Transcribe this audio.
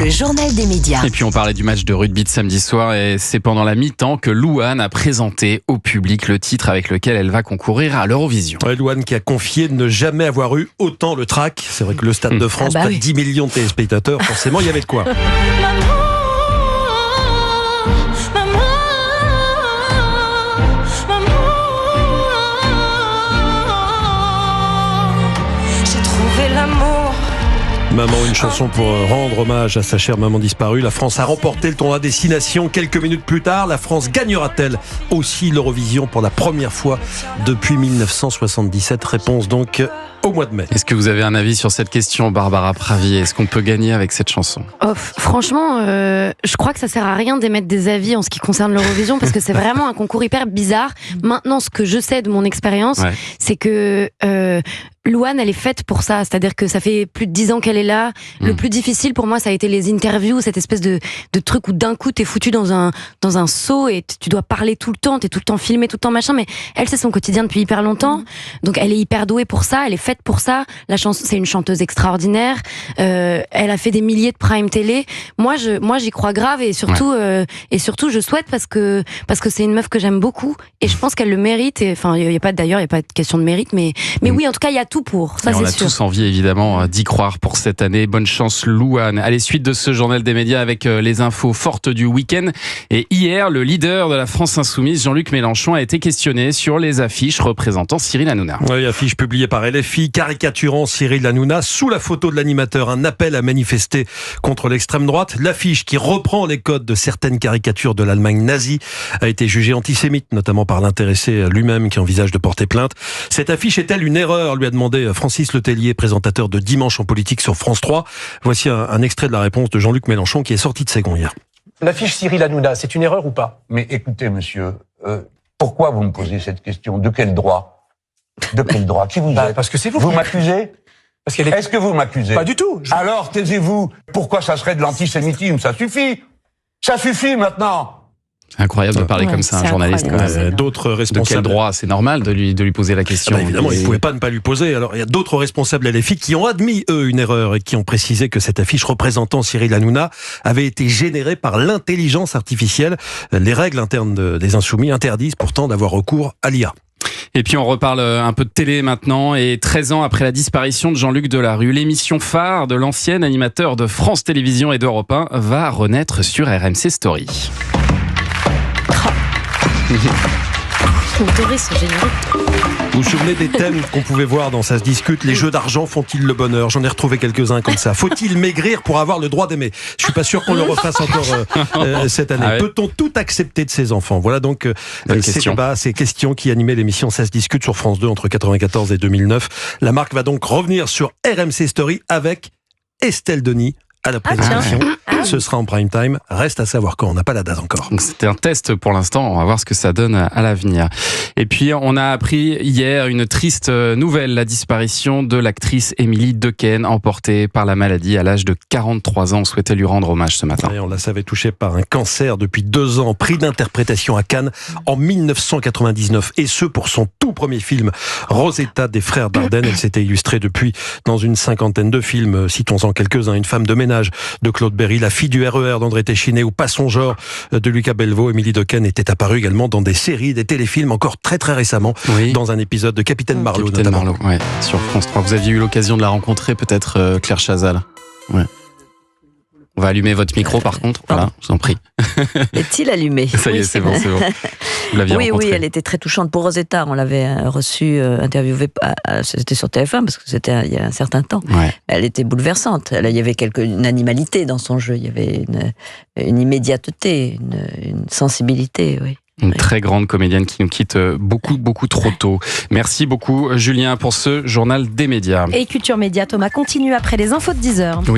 Le journal des médias. Et puis on parlait du match de rugby de samedi soir et c'est pendant la mi-temps que Louane a présenté au public le titre avec lequel elle va concourir à l'Eurovision. Ouais, Louane qui a confié ne jamais avoir eu autant le trac. C'est vrai que le Stade de France, près de 10 millions de téléspectateurs, forcément il y avait de quoi. Maman, une chanson pour rendre hommage à sa chère maman disparue. La France a remporté le tournoi Destination. Quelques minutes plus tard, la France gagnera-t-elle aussi l'Eurovision pour la première fois depuis 1977? Réponse donc au mois de mai. Est-ce que vous avez un avis sur cette question, Barbara Pravi? Est-ce qu'on peut gagner avec cette chanson? Franchement, je crois que ça sert à rien d'émettre des avis en ce qui concerne l'Eurovision parce que c'est vraiment un concours hyper bizarre. Maintenant, ce que je sais de mon expérience, c'est que Louane, elle est faite pour ça. C'est-à-dire que ça fait plus de 10 ans qu'elle est là. Le plus difficile pour moi, ça a été les interviews, cette espèce de truc où d'un coup t'es foutu dans un seau et tu dois parler tout le temps, t'es tout le temps filmé, tout le temps machin. Mais elle, c'est son quotidien depuis hyper longtemps. Donc elle est hyper douée pour ça. Elle est faite pour ça. La chanson, c'est une chanteuse extraordinaire. Elle a fait des milliers de prime télé. Moi, j'y crois grave et surtout, je souhaite parce que c'est une meuf que j'aime beaucoup et je pense qu'elle le mérite. Enfin, il y a pas de question de mérite, mais oui, en tout cas, il y a tout pour. Ça, c'est sûr. On a tous envie, évidemment, d'y croire pour cette année. Bonne chance, Louane. Allez, suite de ce journal des médias avec les infos fortes du week-end. Et hier, le leader de la France Insoumise, Jean-Luc Mélenchon, a été questionné sur les affiches représentant Cyril Hanouna. Oui, affiche publiée par LFI, caricaturant Cyril Hanouna. Sous la photo de l'animateur, un appel à manifester contre l'extrême droite. L'affiche, qui reprend les codes de certaines caricatures de l'Allemagne nazie, a été jugée antisémite, notamment par l'intéressé lui-même qui envisage de porter plainte. Cette affiche est-elle une erreur, lui a demandé Francis Letellier, présentateur de Dimanche en politique sur France 3. Voici un extrait de la réponse de Jean-Luc Mélenchon qui est sorti de ses gonds hier. L'affiche Cyril Hanouna, c'est une erreur ou pas? Mais écoutez, monsieur, pourquoi vous me posez cette question? De quel droit? De quel droit? Qui vous êtes? Parce que c'est vous. Vous m'accusez? Parce qu'elle est... Est-ce que vous m'accusez? Pas du tout. Alors, taisez-vous. Pourquoi ça serait de l'antisémitisme? Ça suffit. Ça suffit maintenant. C'est incroyable de parler comme ça, un journaliste. D'autres responsables. De quel droit? C'est normal de lui poser la question. Évidemment, il ne pouvait pas ne pas lui poser. Alors, il y a d'autres responsables LFI qui ont admis, eux, une erreur et qui ont précisé que cette affiche représentant Cyril Hanouna avait été générée par l'intelligence artificielle. Les règles internes des Insoumis interdisent pourtant d'avoir recours à l'IA. Et puis on reparle un peu de télé maintenant. Et 13 ans après la disparition de Jean-Luc Delarue, l'émission phare de l'ancien animateur de France Télévisions et d'Europe 1 va renaître sur RMC Story. Vous vous souvenez des thèmes qu'on pouvait voir dans Ça se discute? Les jeux d'argent font-ils le bonheur? J'en ai retrouvé quelques-uns comme ça. Faut-il maigrir pour avoir le droit d'aimer? Je suis pas sûr qu'on le refasse encore cette année. Peut-on tout accepter de ses enfants? Voilà donc ces questions qui animaient l'émission Ça se discute sur France 2 entre 1994 et 2009. La marque va donc revenir sur RMC Story avec Estelle Denis à la présentation. Ce sera en prime time. Reste à savoir quand. On n'a pas la date encore. C'était un test pour l'instant. On va voir ce que ça donne à l'avenir. Et puis, on a appris hier une triste nouvelle. La disparition de l'actrice Émilie Dequesne, emportée par la maladie à l'âge de 43 ans. On souhaitait lui rendre hommage ce matin. Et on la savait touchée par un cancer depuis 2 ans. Prix d'interprétation à Cannes en 1999. Et ce, pour son tout premier film, Rosetta des frères Dardenne. Elle s'était illustrée depuis dans une 50aine de films. Citons-en quelques-uns. Une femme de ménage de Claude Berry, La fille du RER d'André Téchiné ou Pas songeur de Lucas Belvaux. Émilie Dequesne était apparue également dans des séries, des téléfilms, encore très très récemment, dans un épisode de Capitaine Marlowe. Capitaine Marlowe, sur France 3. Vous aviez eu l'occasion de la rencontrer peut-être, Claire Chazal? On va allumer votre micro par contre. Voilà, je vous en prie. Est-il allumé? Ça y est, c'est bon. Vous l'aviez rencontrée. Oui, elle était très touchante. Pour Rosetta, on l'avait reçue, interviewée, c'était sur TF1 parce que c'était il y a un certain temps. Elle était bouleversante. Il y avait une animalité dans son jeu. Il y avait une immédiateté, une sensibilité, Une très grande comédienne qui nous quitte beaucoup trop tôt. Merci beaucoup Julien pour ce journal des médias. Et Culture Média, Thomas continue après les infos de 10h.